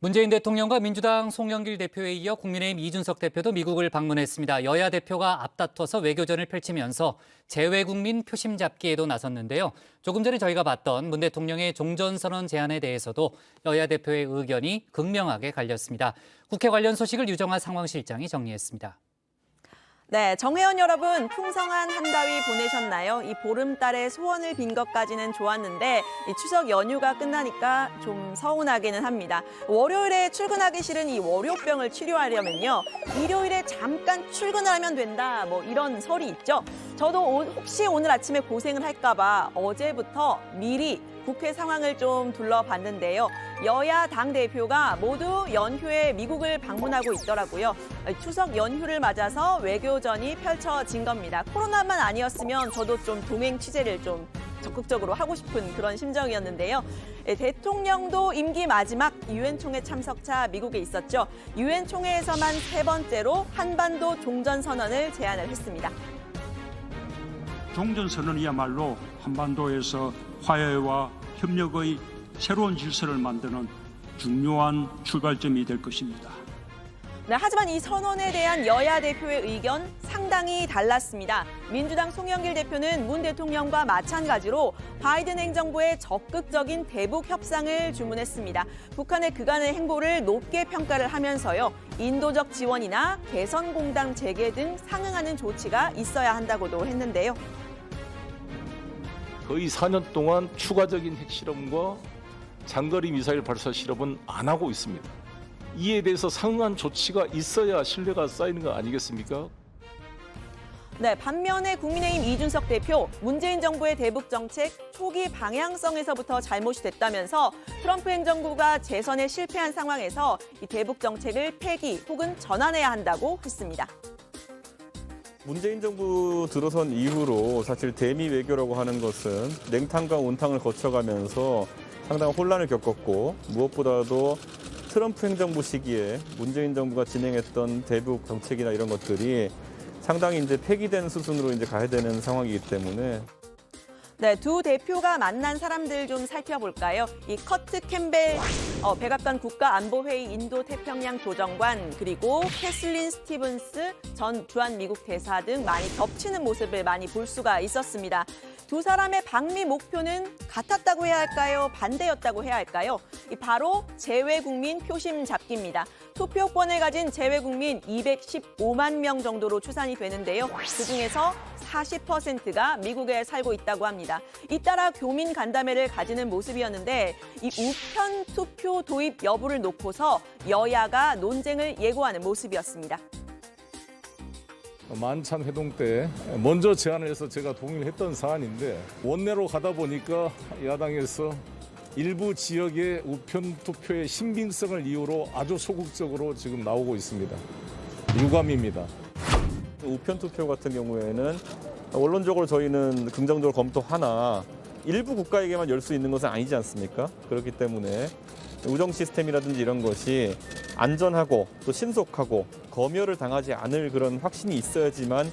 문재인 대통령과 민주당 송영길 대표에 이어 국민의힘 이준석 대표도 미국을 방문했습니다. 여야 대표가 앞다퉈서 외교전을 펼치면서 재외국민 표심 잡기에도 나섰는데요. 조금 전에 저희가 봤던 문 대통령의 종전선언 제안에 대해서도 여야 대표의 의견이 극명하게 갈렸습니다. 국회 관련 소식을 유정아 상황실장이 정리했습니다. 네, 정회원 여러분, 풍성한 한가위 보내셨나요? 이 보름달에 소원을 빈 것까지는 좋았는데 이 추석 연휴가 끝나니까 좀 서운하기는 합니다. 월요일에 출근하기 싫은 이 월요병을 치료하려면요, 일요일에 잠깐 출근을 하면 된다, 뭐 이런 설이 있죠. 저도 혹시 오늘 아침에 고생을 할까 봐 어제부터 미리 국회 상황을 좀 둘러봤는데요. 여야 당대표가 모두 연휴에 미국을 방문하고 있더라고요. 추석 연휴를 맞아서 외교전이 펼쳐진 겁니다. 코로나만 아니었으면 저도 좀 동행 취재를 좀 적극적으로 하고 싶은 그런 심정이었는데요. 대통령도 임기 마지막 유엔 총회 참석차 미국에 있었죠. 유엔 총회에서만 3번째로 한반도 종전선언을 제안을 했습니다. 종전선언이야말로 한반도에서 화해와 협력의 새로운 질서를 만드는 중요한 출발점이 될 것입니다. 네, 하지만 이 선언에 대한 여야 대표의 의견 상당히 달랐습니다. 민주당 송영길 대표는 문 대통령과 마찬가지로 바이든 행정부의 적극적인 대북 협상을 주문했습니다. 북한의 그간의 행보를 높게 평가를 하면서요, 인도적 지원이나 개선공단 재개 등 상응하는 조치가 있어야 한다고도 했는데요. 거의 4년 동안 추가적인 핵실험과 장거리 미사일 발사 실험은 안 하고 있습니다. 이에 대해서 상응한 조치가 있어야 신뢰가 쌓이는 거 아니겠습니까? 네, 반면에 국민의힘 이준석 대표, 문재인 정부의 대북 정책 초기 방향성에서부터 잘못이 됐다면서 트럼프 행정부가 재선에 실패한 상황에서 이 대북 정책을 폐기 혹은 전환해야 한다고 했습니다. 문재인 정부 들어선 이후로 사실 대미 외교라고 하는 것은 냉탕과 온탕을 거쳐가면서 상당한 혼란을 겪었고, 무엇보다도 트럼프 행정부 시기에 문재인 정부가 진행했던 대북 정책이나 이런 것들이 상당히 이제 폐기된 수순으로 이제 가야 되는 상황이기 때문에. 네, 두 대표가 만난 사람들 좀 살펴볼까요? 이 커트 캠벨 백악관 국가안보회의 인도태평양 조정관, 그리고 캐슬린 스티븐스 전 주한미국 대사 등 많이 겹치는 모습을 많이 볼 수가 있었습니다. 두 사람의 방미 목표는 같았다고 해야 할까요? 반대였다고 해야 할까요? 바로 재외국민 표심 잡기입니다. 투표권을 가진 재외국민 215만 명 정도로 추산이 되는데요. 그중에서 40%가 미국에 살고 있다고 합니다. 잇따라 교민 간담회를 가지는 모습이었는데 이 우편 투표 도입 여부를 놓고서 여야가 논쟁을 예고하는 모습이었습니다. 만찬 회동 때 먼저 제안을 해서 제가 동의를 했던 사안인데, 원내로 가다 보니까 야당에서 일부 지역의 우편 투표의 신빙성을 이유로 아주 소극적으로 지금 나오고 있습니다. 유감입니다. 우편 투표 같은 경우에는 원론적으로 저희는 긍정적으로 검토하나 일부 국가에게만 열 수 있는 것은 아니지 않습니까? 그렇기 때문에 우정 시스템이라든지 이런 것이 안전하고 또 신속하고 검열을 당하지 않을 그런 확신이 있어야지만.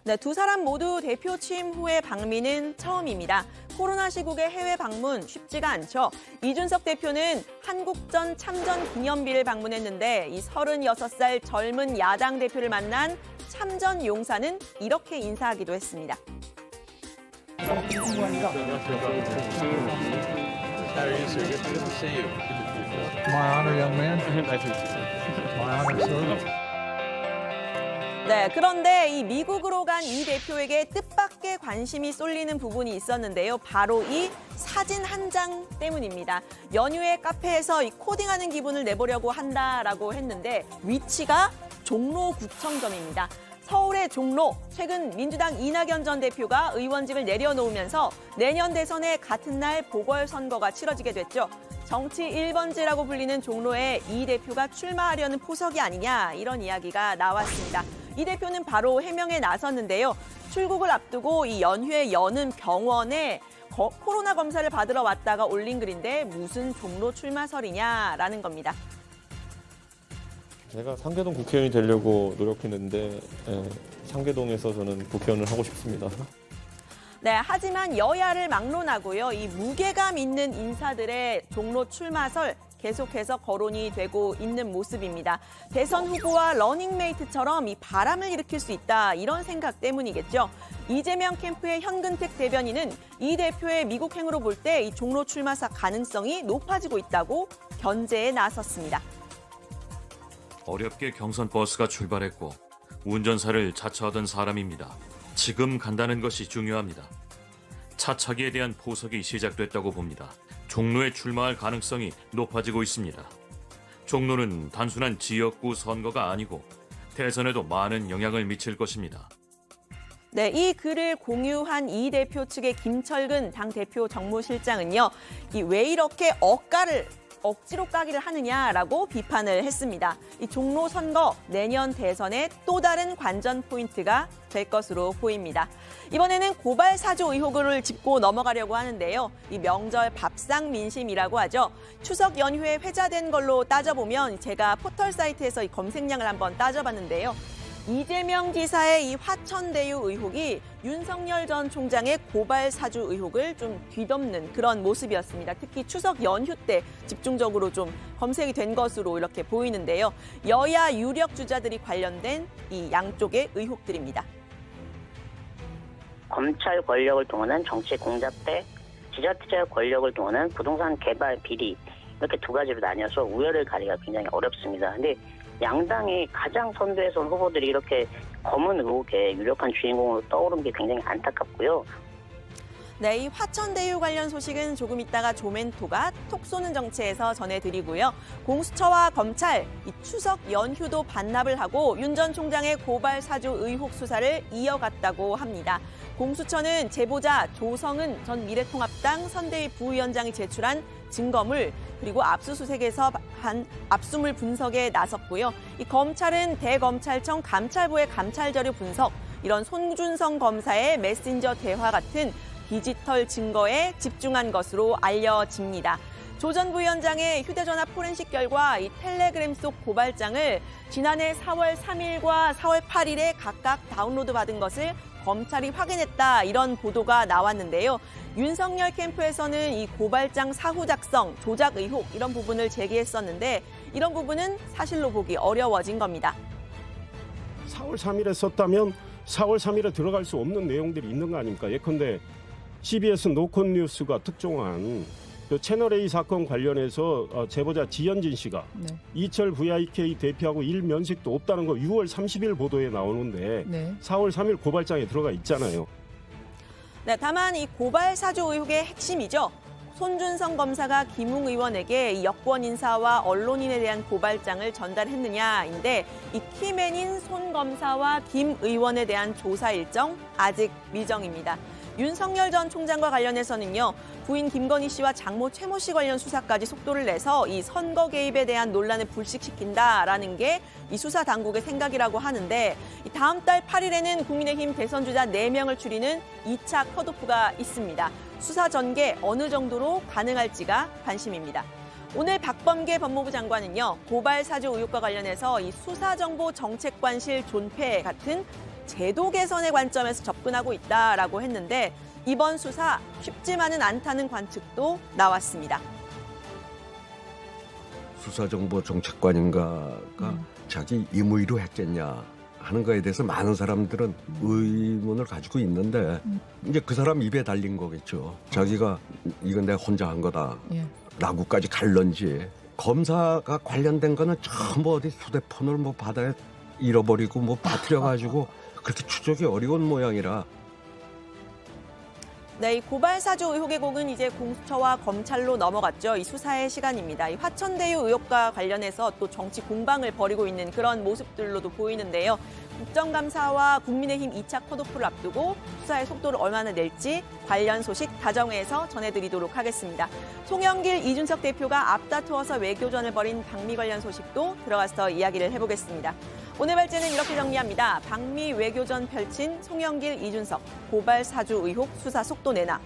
네, 두 사람 모두 대표 취임 후의 방미는 처음입니다. 코로나 시국의 해외 방문 쉽지가 않죠. 이준석 대표는 한국전 참전 기념비를 방문했는데 이 36살 젊은 야당 대표를 만난 참전 용사는 이렇게 인사하기도 했습니다. My honor, young man. My honor, sir. 네, 그런데 이 미국으로 간 이 대표에게 뜻밖의 관심이 쏠리는 부분이 있었는데요. 바로 이 사진 한 장 때문입니다. 연휴에 카페에서 이 코딩하는 기분을 내보려고 한다라고 했는데 위치가 종로구청점입니다. 서울의 종로, 최근 민주당 이낙연 전 대표가 의원직을 내려놓으면서 내년 대선에 같은 날 보궐선거가 치러지게 됐죠. 정치 1번지라고 불리는 종로에 이 대표가 출마하려는 포석이 아니냐, 이런 이야기가 나왔습니다. 이 대표는 바로 해명에 나섰는데요. 출국을 앞두고 이 연휴에 여는 병원에 코로나 검사를 받으러 왔다가 올린 글인데 무슨 종로 출마설이냐라는 겁니다. 제가 상계동 국회의원이 되려고 노력했는데 상계동에서 저는 국회의원을 하고 싶습니다. 네, 하지만 여야를 막론하고요. 이 무게감 있는 인사들의 종로 출마설 계속해서 거론이 되고 있는 모습입니다. 대선 후보와 러닝메이트처럼 이 바람을 일으킬 수 있다 이런 생각 때문이겠죠. 이재명 캠프의 현근택 대변인은 이 대표의 미국행으로 볼 때 이 종로 출마사 가능성이 높아지고 있다고 견제에 나섰습니다. 어렵게 경선 버스가 출발했고 운전사를 자처하던 사람입니다. 지금 간다는 것이 중요합니다. 차차기에 대한 포석이 시작됐다고 봅니다. 종로에 출마할 가능성이 높아지고 있습니다. 종로는 단순한 지역구 선거가 아니고 대선에도 많은 영향을 미칠 것입니다. 네, 이 글을 공유한 이 대표 측의 김철근 당대표 정무실장은요. 왜 이렇게 억지로 까기를 하느냐라고 비판을 했습니다. 이 종로 선거 내년 대선의 또 다른 관전 포인트가 될 것으로 보입니다. 이번에는 고발 사주 의혹을 짚고 넘어가려고 하는데요. 이 명절 밥상 민심이라고 하죠. 추석 연휴에 회자된 걸로 따져보면 제가 포털 사이트에서 이 검색량을 한번 따져봤는데요. 이재명 지사의 이 화천대유 의혹이 윤석열 전 총장의 고발 사주 의혹을 좀 뒤덮는 그런 모습이었습니다. 특히 추석 연휴 때 집중적으로 좀 검색이 된 것으로 이렇게 보이는데요. 여야 유력 주자들이 관련된 이 양쪽의 의혹들입니다. 검찰 권력을 동원한 정치 공작대, 지자체 권력을 동원한 부동산 개발 비리 이렇게 두 가지로 나뉘어서 우열을 가리기가 굉장히 어렵습니다. 근데 양당이 가장 선두에서 온 후보들이 이렇게 검은 의혹의 유력한 주인공으로 떠오른 게 굉장히 안타깝고요. 네, 이 화천대유 관련 소식은 조금 있다가 조멘토가 톡 쏘는 정치에서 전해드리고요. 공수처와 검찰, 이 추석 연휴도 반납을 하고 윤 전 총장의 고발 사주 의혹 수사를 이어갔다고 합니다. 공수처는 제보자 조성은 전 미래통합당 선대위 부위원장이 제출한 증거물 그리고 압수수색에서 한 압수물 분석에 나섰고요. 이 검찰은 대검찰청 감찰부의 감찰 자료 분석, 이런 손준성 검사의 메신저 대화 같은 디지털 증거에 집중한 것으로 알려집니다. 조 전 부위원장의 휴대전화 포렌식 결과 이 텔레그램 속 고발장을 지난해 4월 3일과 4월 8일에 각각 다운로드 받은 것을 검찰이 확인했다 이런 보도가 나왔는데요. 윤석열 캠프에서는 이 고발장 사후 작성, 조작 의혹 이런 부분을 제기했었는데 이런 부분은 사실로 보기 어려워진 겁니다. 4월 3일에 썼다면 4월 3일에 들어갈 수 없는 내용들이 있는 거 아닙니까? 예컨대 CBS 노컷 뉴스가 특종한 그 채널A 사건 관련해서 제보자 지현진 씨가 이철 VIK 대표하고 일 면식도 없다는 거 6월 30일 보도에 나오는데 4월 3일 고발장에 들어가 있잖아요. 네, 다만 이 고발 사주 의혹의 핵심이죠. 손준성 검사가 김웅 의원에게 이 여권 인사와 언론인에 대한 고발장을 전달했느냐인데 이 키맨인 손 검사와 김 의원에 대한 조사 일정 아직 미정입니다. 윤석열 전 총장과 관련해서는요. 부인 김건희 씨와 장모 최모 씨 관련 수사까지 속도를 내서 이 선거 개입에 대한 논란을 불식시킨다라는 게 이 수사 당국의 생각이라고 하는데 다음 달 8일에는 국민의힘 대선 주자 4명을 추리는 2차 컷오프가 있습니다. 수사 전개 어느 정도로 가능할지가 관심입니다. 오늘 박범계 법무부 장관은요. 고발 사주 의혹과 관련해서 이 수사정보정책관실 존폐 같은 제도 개선의 관점에서 접근하고 있다라고 했는데 이번 수사 쉽지만은 않다는 관측도 나왔습니다. 수사정보정책관인가가 자기 임의로 했겠냐 하는 거에 대해서 많은 사람들은 의문을 가지고 있는데 이제 그 사람 입에 달린 거겠죠. 자기가 이건 내가 혼자 한 거다 라고까지 갈런지. 검사가 관련된 거는 전부 어디 휴대폰을 뭐 바다에 잃어버리고 뭐 빠뜨려가지고 그렇게 추적이 어려운 모양이라. 네, 이 고발 사주 의혹의 곡은 이제 공수처와 검찰로 넘어갔죠. 이 수사의 시간입니다. 이 화천대유 의혹과 관련해서 또 정치 공방을 벌이고 있는 그런 모습들로도 보이는데요. 국정감사와 국민의힘 2차 컷오프를 앞두고 수사의 속도를 얼마나 낼지 관련 소식 다정회에서 전해드리도록 하겠습니다. 송영길, 이준석 대표가 앞다투어서 외교전을 벌인 방미 관련 소식도 들어가서 이야기를 해보겠습니다. 오늘 발제는 이렇게 정리합니다. 방미 외교전 펼친 송영길, 이준석, 고발 사주 의혹 수사 속도 내나.